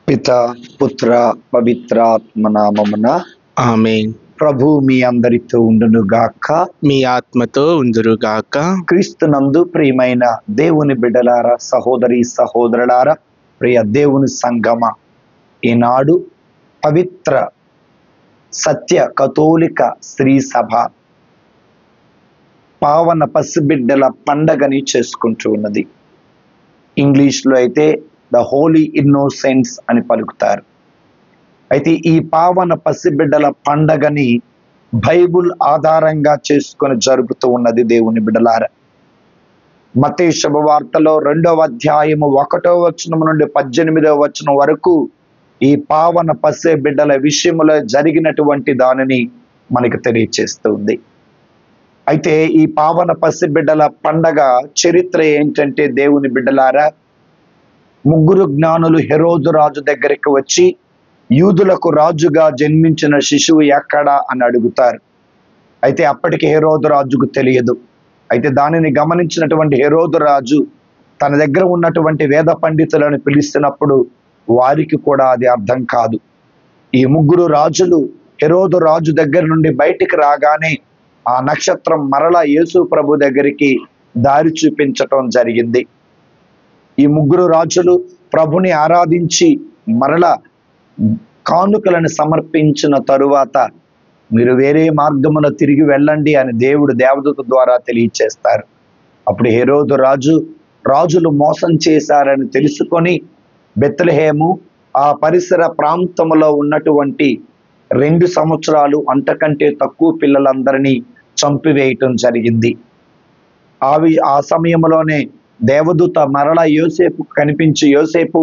పిత పుత్ర పవిత్రాత్మ నామమున ఆమేన్. ప్రభు మీ అందరితో ఉండును గాక. మీ ఆత్మతో ఉందురుగాక. క్రీస్తునందు ప్రియమైన దేవుని బిడ్డలారా, సహోదరి సహోదరులారా, ప్రియ దేవుని సంగమ, ఈనాడు పవిత్ర సత్య కథోలిక స్త్రీ సభ పావన పసిబిడ్డల పండగని చేసుకుంటూ ఉన్నది. ఇంగ్లీష్లో అయితే ద హోలీ ఇన్నోసెంట్స్ అని పలుకుతారు. అయితే ఈ పావన పసిబిడ్డల పండగని బైబుల్ ఆధారంగా చేసుకొని జరుపుతూ ఉన్నది దేవుని బిడ్డలారా. మత్తయి శుభవార్తలో 2వ అధ్యాయము 1వ వచనం నుండి 18వ వచనం వరకు ఈ పావన పసి బిడ్డల విషయంలో జరిగినటువంటి దానిని మనకు తెలియచేస్తుంది. అయితే ఈ పావన పసి బిడ్డల పండగ చరిత్ర ఏంటంటే, దేవుని బిడ్డలారా, 3 జ్ఞానులు హెరోదు రాజు దగ్గరికి వచ్చి యూదులకు రాజుగా జన్మించిన శిశువు ఎక్కడా అని అడుగుతారు. అయితే అప్పటికి హెరోదు రాజుకు తెలియదు. అయితే దానిని గమనించినటువంటి హెరోదు రాజు తన దగ్గర ఉన్నటువంటి వేద పండితులను పిలిచినప్పుడు వారికి కూడా అది అర్థం కాదు. ఈ 3 రాజులు హెరోదు రాజు దగ్గర నుండి బయటికి రాగానే ఆ నక్షత్రం మరలా యేసు ప్రభు దగ్గరికి దారి చూపించటం జరిగింది. ఈ 3 రాజులు ప్రభుని ఆరాధించి మరలా కానుకలను సమర్పించిన తరువాత మీరు వేరే మార్గమున తిరిగి వెళ్ళండి అని దేవుడు దేవదూత ద్వారా తెలియచేస్తారు. అప్పుడు హెరోదు రాజులు మోసం చేశారని తెలుసుకొని బెత్లెహేము ఆ పరిసర ప్రాంతంలో ఉన్నటువంటి 2 సంవత్సరాలు అంతకంటే తక్కువ పిల్లలందరినీ చంపివేయటం జరిగింది. ఆ సమయంలోనే దేవదూత మరలా యోసేపు కనిపించి, యోసేపు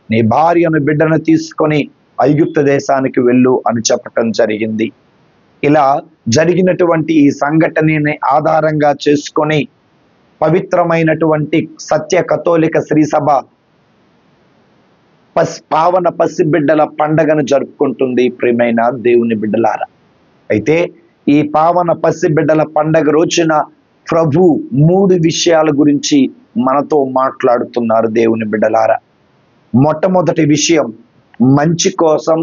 నీ భార్యను బిడ్డను తీసుకొని ఐగుప్తు దేశానికి వెళ్ళు అని చెప్పటం జరిగింది. ఇలా జరిగినటువంటి ఈ సంఘటనని ఆధారంగా చేసుకొని పవిత్రమైనటువంటి సత్య కథోలిక శ్రీ సభ పావన పసిబిడ్డల పండగను జరుపుకుంటుంది. ప్రియమైన దేవుని బిడ్డలారా, అయితే ఈ పావన పసిబిడ్డల పండగ రోజున ప్రభు 3 విషయాల గురించి మనతో మాట్లాడుతున్నారు. దేవుని బిడ్డలారా, మొట్టమొదటి విషయం మంచి కోసం,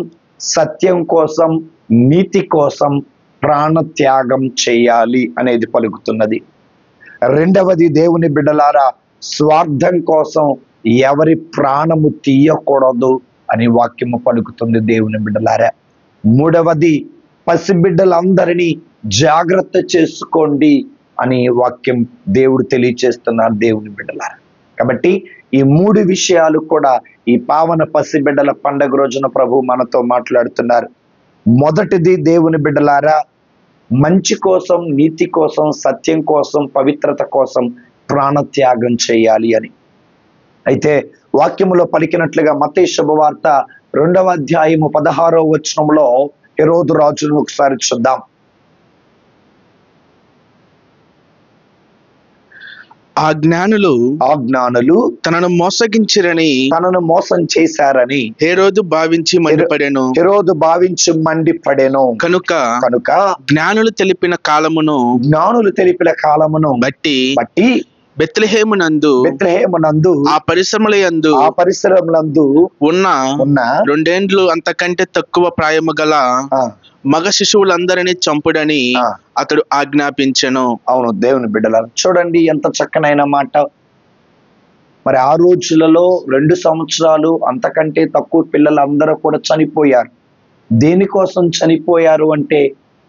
సత్యం కోసం, నీతి కోసం ప్రాణత్యాగం చేయాలి అనేది పలుకుతున్నది. రెండవది దేవుని బిడ్డలారా, స్వార్థం కోసం ఎవరి ప్రాణము తీయకూడదు అని వాక్యము పలుకుతుంది. దేవుని బిడ్డలారా, మూడవది పసిబిడ్డలందరినీ జాగ్రత్త చేసుకోండి అని వాక్యం దేవుడు తెలియచేస్తున్నారు. దేవుని బిడ్డలారా, కాబట్టి ఈ 3 విషయాలు కూడా ఈ పావన పసిబిడ్డల పండగ రోజున ప్రభు మనతో మాట్లాడుతున్నారు. మొదటిది దేవుని బిడ్డలారా, మంచి కోసం, నీతి కోసం, సత్యం కోసం, పవిత్రత కోసం ప్రాణత్యాగం చేయాలి అని. అయితే వాక్యములో పలికినట్లుగా మత్తయి శుభవార్త 2వ అధ్యాయము 16వ వచనంలో హెరోదు రాజును ఒకసారి చూద్దాం. ఆ జ్ఞానులు తనను మోసం చేశారని హేరోదు భావించి మండిపడెను. కనుక జ్ఞానులు తెలిపిన కాలమును బట్టి బెత్లెహేమునందు ఆ పరిశ్రమలందు ఉన్న 2 ఏండ్లు అంతకంటే తక్కువ ప్రాయము గల మగ శిశువులందరినీ చంపుడని అతడు ఆజ్ఞాపించెను. అవును, దేవుని బిడ్డలారా, చూడండి ఎంత చక్కనైన మాట. మరి ఆ రోజులలో 2 సంవత్సరాలు అంతకంటే తక్కువ పిల్లలందరూ కూడా చనిపోయారు. దేనికోసం చనిపోయారు అంటే,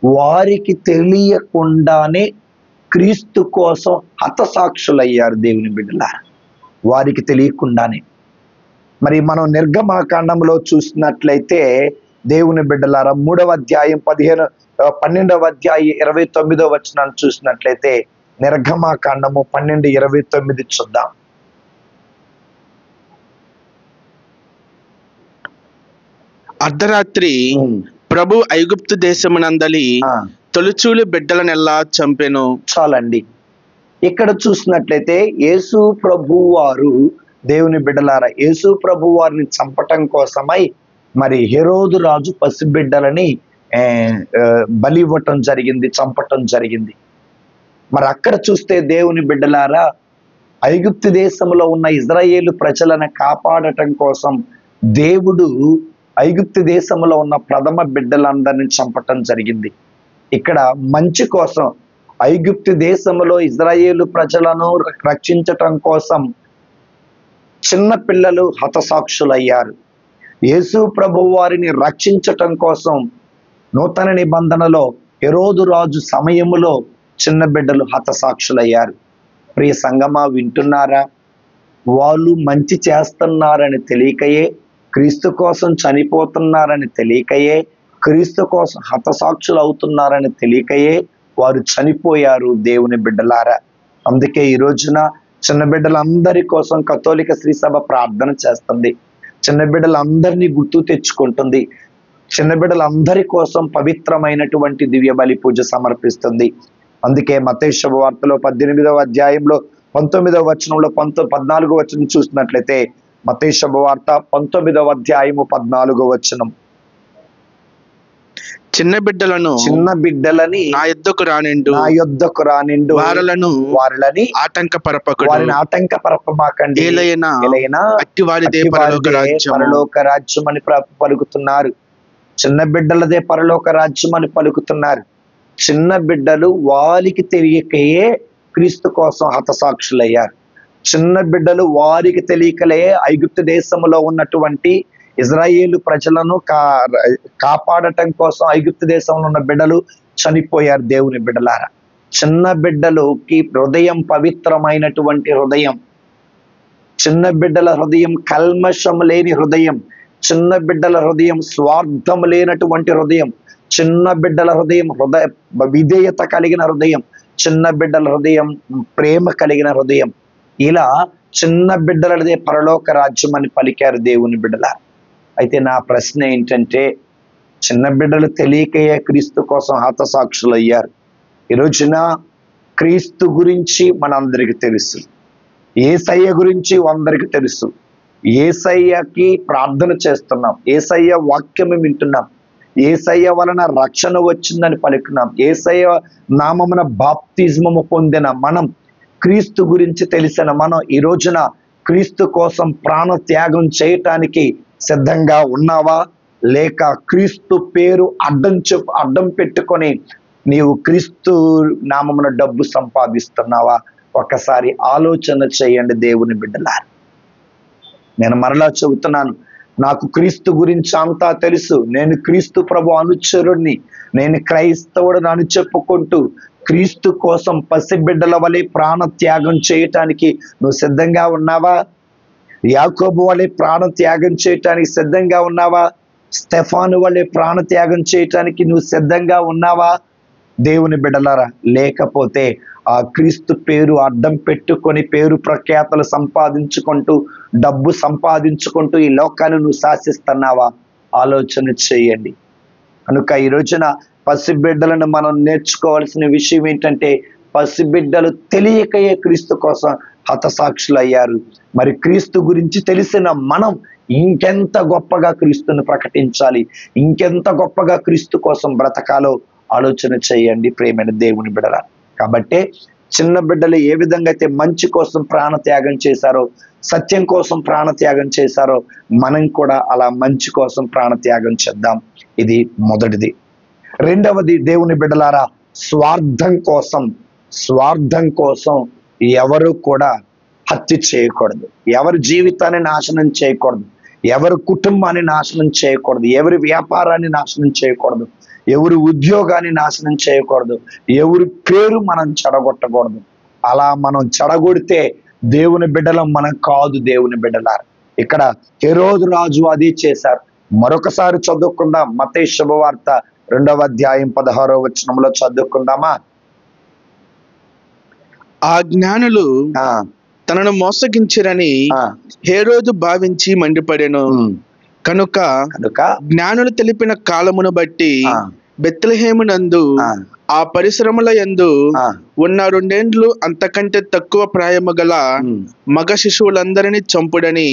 వారికి తెలియకుండానే క్రీస్తు కోసం హతసాక్షులయ్యారు. దేవుని బిడ్డలారా, వారికి తెలియకుండానే. మరి మనం నిర్గమాకాండంలో చూసినట్లయితే దేవుని బిడ్డలారా, 3వ అధ్యాయం 12వ అధ్యాయం 29వ వచనాన్ని చూసినట్లయితే నిర్గమాకాండము 12:29 చూద్దాం. అర్ధరాత్రి ప్రభు ఐగుప్తు దేశమునందలి తొలిచూలు బిడ్డలనెల్లా చంపెను. చాలండి. ఇక్కడ చూసినట్లయితే యేసు ప్రభు వారు, దేవుని బిడ్డలారా, యేసు ప్రభు వారిని చంపటం కోసమై మరి హెరోదు రాజు పసిబిడ్డలని బలి ఇవ్వటం జరిగింది, చంపటం జరిగింది. మరి అక్కడ చూస్తే దేవుని బిడ్డలారా, ఐగుప్తు దేశంలో ఉన్న ఇజ్రాయేలు ప్రజలను కాపాడటం కోసం దేవుడు ఐగుప్తు దేశంలో ఉన్న ప్రథమ బిడ్డలందరినీ చంపటం జరిగింది. ఇక్కడ మంచి కోసం, ఐగుప్తు దేశంలో ఇజ్రాయేలు ప్రజలను రక్షించటం కోసం చిన్న పిల్లలు హతసాక్షులయ్యారు. యేసు ప్రభు వారిని రక్షించటం కోసం నూతన నిబంధనలో హెరోదు రాజు సమయములో చిన్న బిడ్డలు హతసాక్షులయ్యారు. ప్రియ సంగమా, వింటున్నారా? వాళ్ళు మంచి చేస్తున్నారని తెలియకయే, క్రీస్తు కోసం చనిపోతున్నారని తెలియకయే, క్రీస్తు కోసం హతసాక్షులు అవుతున్నారని తెలియకయే వారు చనిపోయారు దేవుని బిడ్డలారా. అందుకే ఈ రోజున చిన్న బిడ్డలందరి కోసం కథోలిక శ్రీ సభ ప్రార్థన చేస్తుంది. చిన్న బిడ్డలందరినీ గుర్తు తెచ్చుకుంటుంది. చిన్న బిడ్డలందరి కోసం పవిత్రమైనటువంటి దివ్య బలి పూజ సమర్పిస్తుంది. అందుకే మత్తయి శుభవార్తలో 18వ అధ్యాయంలో 19వ వచనంలో 14వ వచనం చూసినట్లయితే, మత్తయి శుభవార్త 19వ అధ్యాయము 14వ వచనం, చిన్న బిడ్డలని నా యొద్దకు రానిండు, వారిని ఆటంకపరపకండి, అట్టివారిదే పరలోక రాజ్యం అని పలుకుతున్నారు. చిన్న బిడ్డలదే పరలోక రాజ్యం అని పలుకుతున్నారు. చిన్న బిడ్డలు వారికి తెలియకయే క్రీస్తు కోసం హతసాక్షులయ్యారు. చిన్న బిడ్డలు వారికి తెలియకలే ఐగుప్తు దేశంలో ఉన్నటువంటి ఇజ్రాయేలు ప్రజలను కాపాడటం కోసం ఐగుప్తు దేశంలో ఉన్న బిడ్డలు చనిపోయారు. దేవుని బిడ్డలారా, చిన్న బిడ్డలకి హృదయం పవిత్రమైనటువంటి హృదయం, చిన్న బిడ్డల హృదయం కల్మషం లేని హృదయం, చిన్న బిడ్డల హృదయం స్వార్థం లేనటువంటి హృదయం, చిన్న బిడ్డల హృదయం విధేయత కలిగిన హృదయం, చిన్న బిడ్డల హృదయం ప్రేమ కలిగిన హృదయం. ఇలా చిన్న బిడ్డలదే పరలోక రాజ్యం అని పలికారు దేవుని బిడ్డల. అయితే నా ప్రశ్న ఏంటంటే, చిన్న బిడ్డలు తెలియకయే క్రీస్తు కోసం హతసాక్షులు అయ్యారు. ఈ రోజున క్రీస్తు గురించి మనందరికీ తెలుసు, యేసయ్య గురించి అందరికీ తెలుసు. యేసయ్యకి ప్రార్థన చేస్తున్నాం, యేసయ్య వాక్యం వింటున్నాం, యేసయ్య వలన రక్షణ వచ్చిందని పలుకున్నాం, యేసయ్య నామమున బాప్తిజమము పొందిన మనం, క్రీస్తు గురించి తెలిసిన మనం ఈ రోజున క్రీస్తు కోసం ప్రాణ త్యాగం చేయటానికి సిద్ధంగా ఉన్నావా? లేక క్రీస్తు పేరు అడ్డం పెట్టుకొని నీవు క్రీస్తు నామమున డబ్బు సంపాదిస్తున్నావా? ఒకసారి ఆలోచన చేయండి దేవుని బిడ్డలారా. నేను మరలా చెబుతున్నాను, నాకు క్రీస్తు గురించి అంతా తెలుసు, నేను క్రీస్తు ప్రభు అనుచరుడిని, నేను క్రైస్తవుడిని అని చెప్పుకుంటూ క్రీస్తు కోసం పసిబిడ్డల వలె ప్రాణ త్యాగం చేయటానికి నువ్వు సిద్ధంగా ఉన్నావా? యాకోబు వలె ప్రాణ త్యాగం చేయటానికి సిద్ధంగా ఉన్నావా? స్టెఫాను వలె ప్రాణ త్యాగం చేయటానికి నువ్వు సిద్ధంగా ఉన్నావా? దేవుని బిడ్డలారా, లేకపోతే ఆ క్రీస్తు పేరు అడ్డం పెట్టుకొని పేరు ప్రఖ్యాతలు సంపాదించుకుంటూ డబ్బు సంపాదించుకుంటూ ఈ లోకాన్ని నువ్వు శాసిస్తున్నావా? ఆలోచన చేయండి. కనుక ఈ రోజున పసిబిడ్డలను మనం నేర్చుకోవాల్సిన విషయం ఏంటంటే, పసిబిడ్డలు తెలియకయే క్రీస్తు కోసం హతసాక్షులు అయ్యారు. మరి క్రీస్తు గురించి తెలిసిన మనం ఇంకెంత గొప్పగా క్రీస్తుని ప్రకటించాలి, ఇంకెంత గొప్పగా క్రీస్తు కోసం బ్రతకాలో ఆలోచన చేయండి ప్రేమైన దేవుని బిడ్డల. కాబట్టి చిన్న బిడ్డలు ఏ విధంగా అయితే మంచి కోసం ప్రాణ త్యాగం చేశారో, సత్యం కోసం ప్రాణ త్యాగం చేశారో, మనం కూడా అలా మంచి కోసం ప్రాణ త్యాగం చేద్దాం. ఇది మొదటిది. రెండవది, దేవుని బిడ్డలారా, స్వార్థం కోసం ఎవరు కూడా హత్య చేయకూడదు, ఎవరి జీవితాన్ని నాశనం చేయకూడదు, ఎవరి కుటుంబాన్ని నాశనం చేయకూడదు, ఎవరి వ్యాపారాన్ని నాశనం చేయకూడదు, ఎవరి ఉద్యోగాన్ని నాశనం చేయకూడదు, ఎవరి పేరు మనం చెడగొట్టకూడదు. అలా మనం చెడగొడితే దేవుని బిడ్డలం మనం కాదు. దేవుని బిడ్డలారు, ఇక్కడ హెరోదు రాజు అది చేశారు. మరొకసారి చదువుకుందాం, మత్తయి శుభవార్త 2వ అధ్యాయం 16వ వచనంలో చదువుకుందామా? ఆ జ్ఞానులు తనను మోసగించిరని హేరోదు భావించి మండిపడెను. కనుక జ్ఞానులు తెలిపిన కాలమును బట్టి బెత్లెహేమునందు ఆ పరిశ్రమల యందు ఉన్న 2 ఏండ్లు అంతకంటే తక్కువ ప్రాయము గల మగ శిశువులందరినీ చంపుడని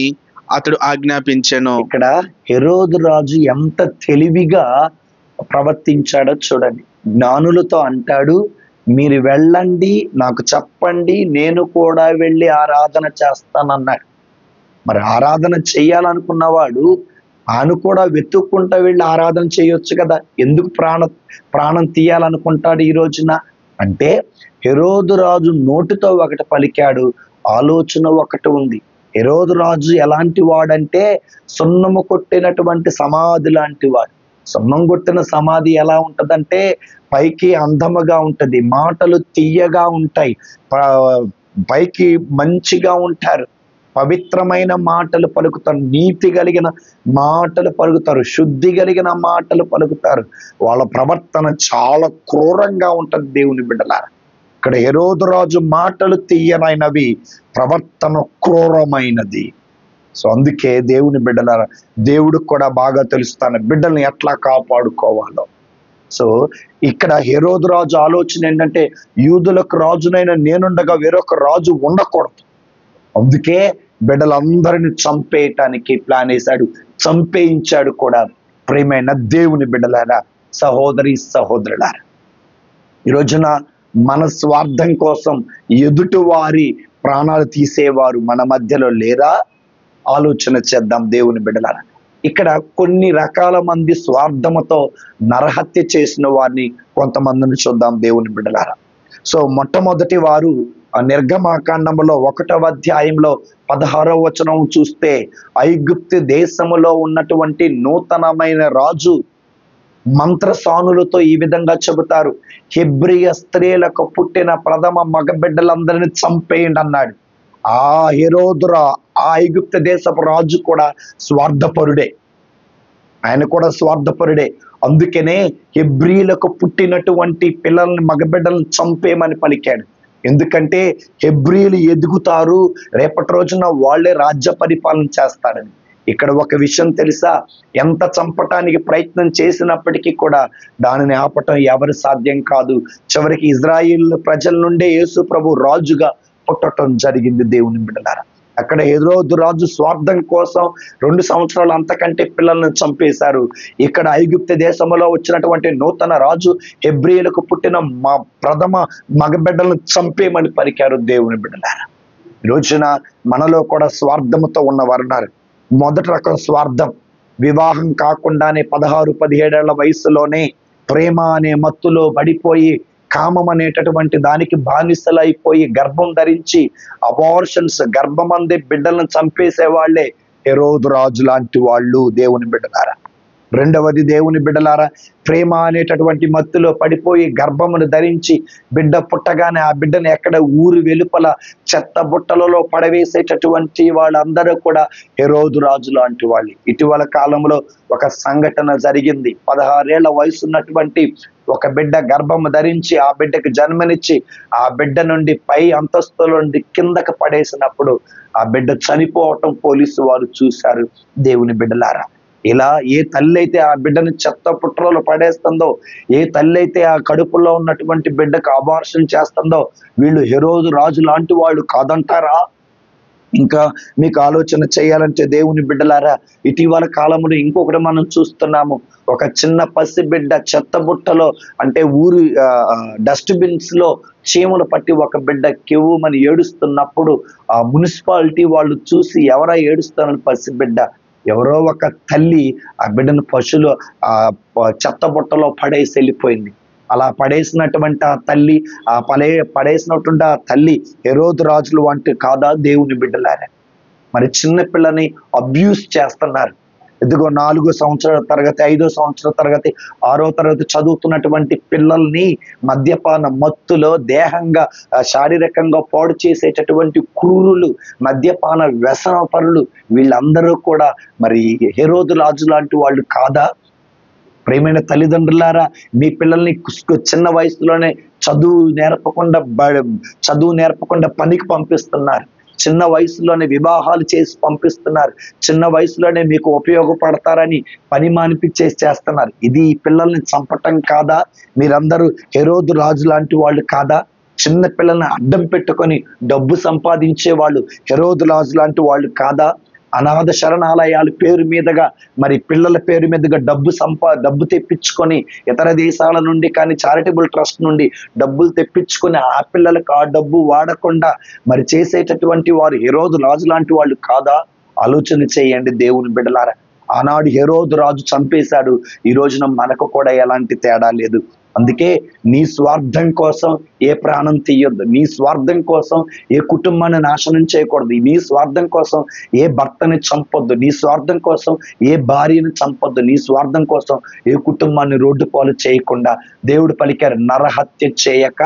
అతడు ఆజ్ఞాపించెను. ఇక్కడ హెరోదు రాజు ఎంత తెలివిగా ప్రవర్తించాడో చూడండి. జ్ఞానులతో అంటాడు, మీరు వెళ్ళండి, నాకు చెప్పండి, నేను కూడా వెళ్ళి ఆరాధన చేస్తానన్నాడు. మరి ఆరాధన చేయాలనుకున్నవాడు ఆయన కూడా వెతుక్కుంటా వెళ్ళి ఆరాధన చేయొచ్చు కదా. ఎందుకు ప్రాణం తీయాలనుకుంటాడు ఈ రోజున అంటే, హెరోదు రాజు నోటితో ఒకటి పలికాడు, ఆలోచన ఒకటి ఉంది. హెరోదు రాజు ఎలాంటి వాడంటే సున్నము కొట్టినటువంటి సమాధి లాంటి వాడు. సున్నం కొట్టిన సమాధి ఎలా ఉంటదంటే పైకి అందముగా ఉంటది, మాటలు తీయగా ఉంటాయి, పైకి మంచిగా ఉంటారు, పవిత్రమైన మాటలు పలుకుతారు, నీతి కలిగిన మాటలు పలుకుతారు, శుద్ధి కలిగిన మాటలు పలుకుతారు. వాళ్ళ ప్రవర్తన చాలా క్రూరంగా ఉంటుంది. దేవుని బిడ్డలారా, ఇక్కడ హెరోదు రాజు మాటలు తీయనైనవి, ప్రవర్తన క్రూరమైనది. సో అందుకే దేవుని బిడ్డలారా, దేవుడికి కూడా బాగా తెలుస్తాను బిడ్డల్ని ఎట్లా కాపాడుకోవాలో. సో ఇక్కడ హెరోదు రాజు ఆలోచన ఏంటంటే, యూదులకు రాజునైనా నేనుండగా వేరొక రాజు ఉండకూడదు. అందుకే బిడ్డలందరిని చంపేయటానికి ప్లాన్ వేశాడు, చంపేయించాడు కూడా. ప్రియమైన దేవుని బిడ్డలారా, సహోదరి సహోదరులారా, ఈ రోజున మన స్వార్థం కోసం ఎదుటి వారి ప్రాణాలు తీసేవారు మన మధ్యలో లేరా? ఆలోచన చేద్దాం దేవుని బిడ్డలారా. ఇక్కడ కొన్ని రకాల మంది స్వార్థముతో నరహత్య చేసిన వారిని కొంతమందిని చూద్దాం దేవుని బిడ్డలారా. సో మొట్టమొదటి వారు నిర్గమాకాండములో 1వ అధ్యాయంలో 16వ వచనం చూస్తే, ఐగుప్తు దేశములో ఉన్నటువంటి నూతనమైన రాజు మంత్రసానులతో ఈ విధంగా చెబుతారు, హెబ్రియ స్త్రీలకు పుట్టిన ప్రథమ మగబిడ్డలందరినీ చంపేయండి అన్నాడు. ఆ హెరోదురా, ఆ ఐగుప్తు దేశపు రాజు కూడా స్వార్థపరుడే, ఆయన కూడా స్వార్థపరుడే. అందుకనే హెబ్రీలకు పుట్టినటువంటి పిల్లల్ని, మగబిడ్డలను చంపేయమని పలికాడు. ఎందుకంటే హెబ్రీలు ఎదుగుతారు, రేపటి రోజున వాళ్ళే రాజ్య పరిపాలన చేస్తారని. ఇక్కడ ఒక విషయం తెలుసా, ఎంత చంపటానికి ప్రయత్నం చేసినప్పటికీ కూడా దానిని ఆపటం ఎవరి సాధ్యం కాదు. చివరికి ఇజ్రాయిల్ ప్రజల నుండే యేసు ప్రభు రాజుగా పుట్టడం జరిగింది దేవుని బిడ్డలారా. అక్కడ హెరోదు రాజు స్వార్థం కోసం 2 సంవత్సరాలు అంతకంటే పిల్లలను చంపేశారు. ఇక్కడ ఐగుప్తు దేశంలో వచ్చినటువంటి నూతన రాజు హెబ్రీయులకు పుట్టిన ప్రథమ మగబిడ్డలను చంపేయమని పలికారు దేవుని బిడ్డలారా. ఈ రోజున మనలో కూడా స్వార్థంతో ఉన్నవారు ఉన్నారు. మొదటి రకం స్వార్థం, వివాహం కాకుండానే 16-17 వయసులోనే ప్రేమ అనే మత్తులో పడిపోయి, కామం అనేటటువంటి దానికి బానిసలైపోయి గర్భం ధరించి అబార్షన్స్, గర్భమందే బిడ్డలను చంపేసే వాళ్ళే హెరోదు రాజు లాంటి వాళ్ళు దేవుని బిడ్డలారా. రెండవది దేవుని బిడ్డలారా, ప్రేమ అనేటటువంటి మత్తులో పడిపోయి గర్భమును ధరించి బిడ్డ పుట్టగానే ఆ బిడ్డను ఎక్కడ ఊరు వెలుపల చెత్త బుట్టలలో పడవేసేటటువంటి వాళ్ళందరూ కూడా హెరోదు రాజు లాంటి వాళ్ళు. ఇటీవల కాలంలో ఒక సంఘటన జరిగింది. 16 ఏళ్ల వయసు ఉన్నటువంటి ఒక బిడ్డ గర్భము ధరించి ఆ బిడ్డకు జన్మనిచ్చి ఆ బిడ్డ నుండి పై అంతస్తుల నుండి కిందకు పడేసినప్పుడు ఆ బిడ్డ చనిపోవటం పోలీసు వారు చూశారు దేవుని బిడ్డలారా. ఇలా ఏ తల్లి అయితే ఆ బిడ్డను చెత్త పుట్టలో పడేస్తుందో, ఏ తల్లి అయితే ఆ కడుపులో ఉన్నటువంటి బిడ్డకు అబార్షన్ చేస్తుందో, వీళ్ళు హెరోదు రాజు లాంటి వాళ్ళు కాదంటారా? ఇంకా మీకు ఆలోచన చేయాలంటే దేవుని బిడ్డలారా, ఇటీవల కాలంలో ఇంకొకటి మనం చూస్తున్నాము. ఒక చిన్న పసి బిడ్డ చెత్త బుట్టలో, అంటే ఊరు డస్ట్బిన్స్ లో చీమలు పట్టి ఒక బిడ్డ కెవ్వుమని ఏడుస్తున్నప్పుడు ఆ మున్సిపాలిటీ వాళ్ళు చూసి, ఎవరా ఏడుస్తారని పసి బిడ్డ, ఎవరో ఒక తల్లి ఆ బిడ్డను పశువులు ఆ చెత్త బుట్టలో పడేసి వెళ్ళిపోయింది. అలా పడేసినటువంటి ఆ తల్లి, పడేసినటువంటి ఆ తల్లి హెరోదు రాజులు వంటి కాదా దేవుని బిడ్డలారా? మరి చిన్న పిల్లని అబ్యూస్ చేస్తున్నారు. ఇదిగో 4వ సంవత్సరాల తరగతి, 5వ సంవత్సరాల తరగతి, 6వ తరగతి చదువుతున్నటువంటి పిల్లల్ని మద్యపాన మత్తులో దేహంగా, శారీరకంగా పాడు చేసేటటువంటి క్రూరులు, మద్యపాన వ్యసన పరులు, వీళ్ళందరూ కూడా మరి హెరోదు రాజు లాంటి వాళ్ళు కాదా? ప్రేమైన తల్లిదండ్రులారా, మీ పిల్లల్ని చిన్న వయసులోనే చదువు నేర్పకుండా పనికి పంపిస్తున్నారు. చిన్న వయసులోనే వివాహాలు చేసి పంపిస్తున్నారు. చిన్న వయసులోనే మీకు ఉపయోగపడతారని పని మానిపించేసి చేస్తున్నారు. ఇది పిల్లల్ని చంపటం కాదా? మీరందరూ హెరోదు రాజు లాంటి వాళ్ళు కాదా? చిన్న పిల్లల్ని అడ్డం పెట్టుకొని డబ్బు సంపాదించే వాళ్ళు హెరోదు రాజు లాంటి వాళ్ళు కాదా? అనాథ శరణాలయాల పేరు మీదుగా, మరి పిల్లల పేరు మీదుగా డబ్బు తెప్పించుకొని, ఇతర దేశాల నుండి కానీ చారిటబుల్ ట్రస్ట్ నుండి డబ్బులు తెప్పించుకొని ఆ పిల్లలకు ఆ డబ్బు వాడకుండా మరి చేసేటటువంటి వారు హెరోదు రాజు లాంటి వాళ్ళు కాదా? ఆలోచన చేయండి దేవుని బిడ్డలారా. ఆనాడు హెరోదు రాజు చంపేశాడు, ఈ రోజున మనకు కూడా ఎలాంటి తేడా లేదు. అందుకే నీ స్వార్థం కోసం ఏ ప్రాణం తీయొద్దు, నీ స్వార్థం కోసం ఏ కుటుంబాన్ని నాశనం చేయకూడదు, నీ స్వార్థం కోసం ఏ భర్తని చంపొద్దు, నీ స్వార్థం కోసం ఏ భార్యని చంపొద్దు, నీ స్వార్థం కోసం ఏ కుటుంబాన్ని రోడ్డు పాలు చేయకుండా దేవుడు పలికారు, నరహత్య చేయక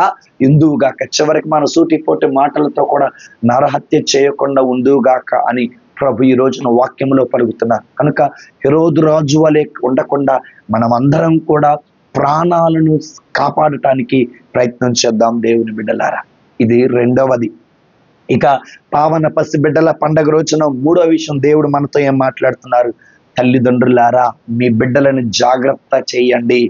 ఇందువుగాక. చివరికి మన సూటిపోటి మాటలతో కూడా నరహత్య చేయకుండా ఉందువుగాక అని ప్రభు ఈ రోజున వాక్యంలో పలుకుతున్నారు. కనుక హెరోదు రాజు వలె ఉండకుండా మనం అందరం కూడా ప్రాణాలను కాపాడటానికి ప్రయత్నం చేద్దాం దేవుని బిడ్డలారా. ఇది రెండవది. ఇక పావన పసి బిడ్డల పండగ రోజున మూడో విషయం దేవుడు మనతో ఏం మాట్లాడుతున్నారు? తల్లిదండ్రులారా మీ బిడ్డలని జాగ్రత్త చేయండి,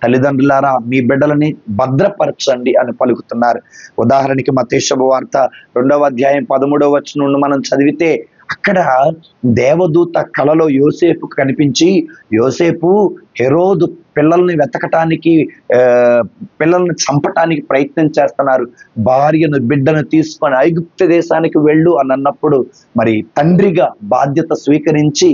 తల్లిదండ్రులారా మీ బిడ్డలని భద్రపరచండి అని పలుకుతున్నారు. ఉదాహరణకి మత్తయి శుభవార్త 2వ అధ్యాయం 13వ వచనం నుండి మనం చదివితే అక్కడ దేవదూత కలలో యోసేపు కనిపించి, యోసేపు హెరోదు పిల్లల్ని వెతకటానికి పిల్లల్ని చంపటానికి ప్రయత్నం చేస్తున్నారు, భార్యను బిడ్డను తీసుకొని ఐగుప్తు దేశానికి వెళ్ళు అని అన్నప్పుడు మరి తండ్రిగా బాధ్యత స్వీకరించి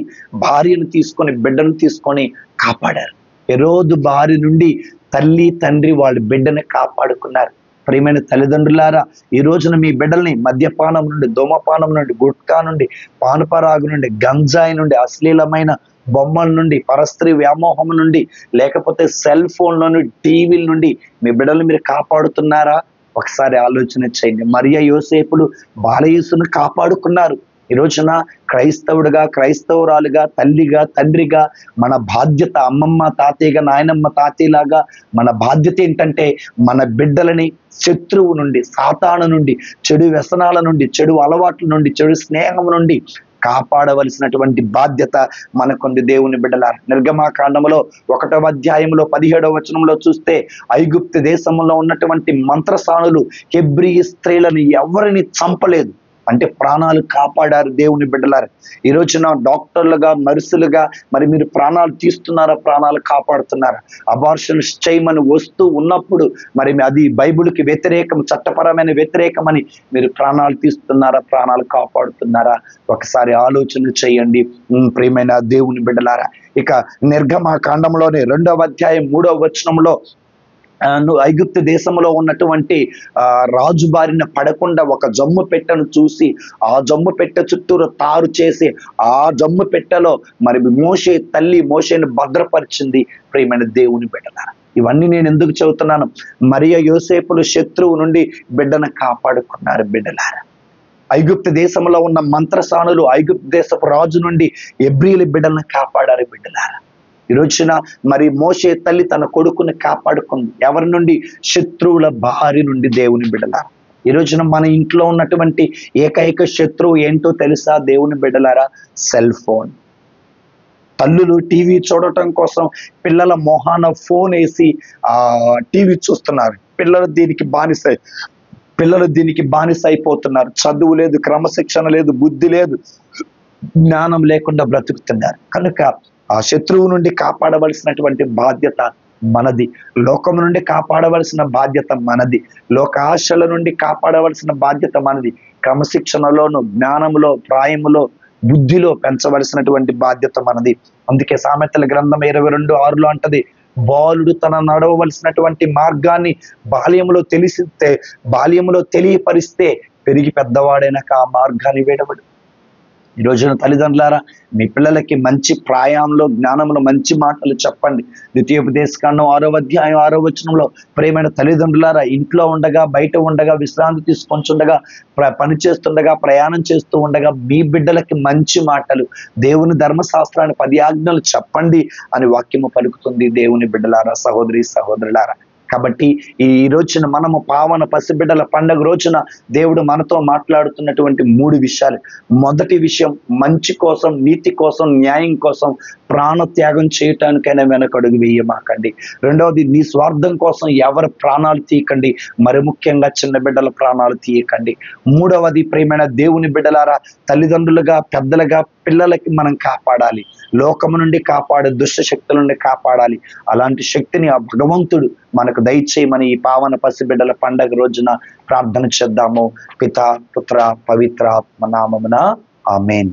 భార్యను తీసుకొని బిడ్డను తీసుకొని కాపాడారు. హెరోదు భార్య నుండి తల్లి తండ్రి వాళ్ళ బిడ్డని కాపాడుకున్నారు. ప్రియమైన తల్లిదండ్రులారా ఈ రోజున మీ బిడ్డల్ని మద్యపానం నుండి, ధూమపానం నుండి, గుట్కా నుండి, పానుపరాగు నుండి, గంజాయి నుండి, అశ్లీలమైన బొమ్మల నుండి, పరస్త్రీ వ్యామోహం నుండి, లేకపోతే సెల్ ఫోన్ల నుండి, టీవీల నుండి మీ బిడ్డలు మీరు కాపాడుతున్నారా? ఒకసారి ఆలోచన చేయండి. మరియ యోసేపులు బాలయేసును కాపాడుకున్నారు. ఈ రోజున క్రైస్తవుడిగా, క్రైస్తవురాలుగా, తల్లిగా, తండ్రిగా మన బాధ్యత, అమ్మమ్మ తాతయ్యగా, నాయనమ్మ తాతయ్యలాగా మన బాధ్యత ఏంటంటే మన బిడ్డలని శత్రువు నుండి, సాతాను నుండి, చెడు వ్యసనాల నుండి, చెడు అలవాట్ల నుండి, చెడు స్నేహం నుండి కాపాడవలసినటువంటి బాధ్యత మనకుంది దేవుని బిడ్డలారా. నిర్గమాకాండములో 1వ అధ్యాయంలో 17వ వచనంలో చూస్తే ఐగుప్తు దేశంలో ఉన్నటువంటి మంత్రసానులు హెబ్రీ స్త్రీలను ఎవరిని చంపలేదు, అంటే ప్రాణాలు కాపాడారు దేవుని బిడ్డలారా. ఈ రోజున డాక్టర్లుగా, నర్సులుగా మరి మీరు ప్రాణాలు తీస్తున్నారా, ప్రాణాలు కాపాడుతున్నారా? అబార్షన్ చేయమని వస్తూ ఉన్నప్పుడు మరి అది బైబిల్కి వ్యతిరేకం, చట్టపరమైన వ్యతిరేకమని మీరు ప్రాణాలు తీస్తున్నారా, ప్రాణాలు కాపాడుతున్నారా? ఒకసారి ఆలోచన చేయండి ప్రియమైన దేవుని బిడ్డలారా. ఇక నిర్గమకాండంలోని 2వ అధ్యాయం 3వ వచనంలో ఐగుప్తు దేశంలో ఉన్నటువంటి రాజు బారిన పడకుండా ఒక జమ్ము పెట్టెను చూసి ఆ జమ్ము పెట్టె చుట్టూరు తారు చేసి ఆ జమ్ము పెట్టెలో మరి మోషే తల్లి మోషేని భద్రపరిచింది. ప్రియమైన దేవుని బిడ్డలారా, ఇవన్నీ నేను ఎందుకు చెబుతున్నాను? మరియ యోసేపులు శత్రువు నుండి బిడ్డను కాపాడుకున్నారు బిడ్డలారా. ఐగుప్తు దేశంలో ఉన్న మంత్రసానులు ఐగుప్తు దేశపు రాజు నుండి హెబ్రీల బిడ్డలను కాపాడారు బిడ్డలారా. ఈ రోజున మరి మోషే తల్లి తన కొడుకుని కాపాడుకుంది ఎవరి నుండి? శత్రువుల బారి నుండి దేవుని బిడ్డలారా. ఈ రోజున మన ఇంట్లో ఉన్నటువంటి ఏకైక శత్రువు ఏంటో తెలుసా దేవుని బిడ్డలారా? Cell phone. తల్లులు టీవీ చూడటం కోసం పిల్లల మొహాన ఫోన్ వేసి టీవీ చూస్తున్నారు. పిల్లలు దీనికి బానిస అయిపోతున్నారు. చదువు లేదు, క్రమశిక్షణ లేదు, బుద్ధి లేదు, జ్ఞానం లేకుండా బ్రతుకుతున్నారు. కనుక ఆ శత్రువు నుండి కాపాడవలసినటువంటి బాధ్యత మనది, లోకం నుండి కాపాడవలసిన బాధ్యత మనది, లోకాశల నుండి కాపాడవలసిన బాధ్యత మనది, క్రమశిక్షణలోను, జ్ఞానంలో, ప్రాయములో, బుద్ధిలో పెంచవలసినటువంటి బాధ్యత మనది. అందుకే సామెతల గ్రంథం 22:6 అంటది, బాలుడు తన నడవవలసినటువంటి మార్గాన్ని బాల్యములో తెలియపరిస్తే పెరిగి పెద్దవాడైనాక ఆ మార్గాన్ని వేడవడు. ఈ రోజున తల్లిదండ్రులారా మీ పిల్లలకి మంచి ప్రాయంలో, జ్ఞానంలో మంచి మాటలు చెప్పండి. ద్వితీయోపదేశకాండం 6వ అధ్యాయం 6వ వచనంలో ప్రియమైన తల్లిదండ్రులారా ఇంట్లో ఉండగా, బయట ఉండగా, విశ్రాంతి తీసుకొంచుండగా, పని చేస్తుండగా, ప్రయాణం చేస్తూ ఉండగా మీ బిడ్డలకి మంచి మాటలు, దేవుని ధర్మశాస్త్రాన్ని 10 ఆజ్ఞలు చెప్పండి అని వాక్యము పలుకుతుంది దేవుని బిడ్డలారా, సహోదరి సహోదరులారా. కాబట్టి ఈ రోజున మనము పావన పసిబిడ్డల పండుగ రోజున దేవుడు మనతో మాట్లాడుతున్నటువంటి 3 విషయాలు. మొదటి విషయం, మంచి కోసం, నీతి కోసం, న్యాయం కోసం ప్రాణత్యాగం చేయటానికైనా వెనకడుగు వేయమాకండి. రెండవది, నీ స్వార్థం కోసం ఎవరి ప్రాణాలు తీయకండి, మరి ముఖ్యంగా చిన్న బిడ్డల ప్రాణాలు తీయకండి. మూడవది, ప్రియమైన దేవుని బిడ్డలారా తల్లిదండ్రులుగా, పెద్దలుగా పిల్లలకి మనం కాపాడాలి, లోకము నుండి కాపాడే దుష్ట శక్తుల నుండి కాపాడాలి. అలాంటి శక్తిని ఆ భగవంతుడు మనకు దయచేయమని ఈ పావన పసిబిడ్డల పండగ రోజున ప్రార్థన చేద్దాము. పితా, పుత్ర, పవిత్ర ఆత్మ నామమున ఆమేన్.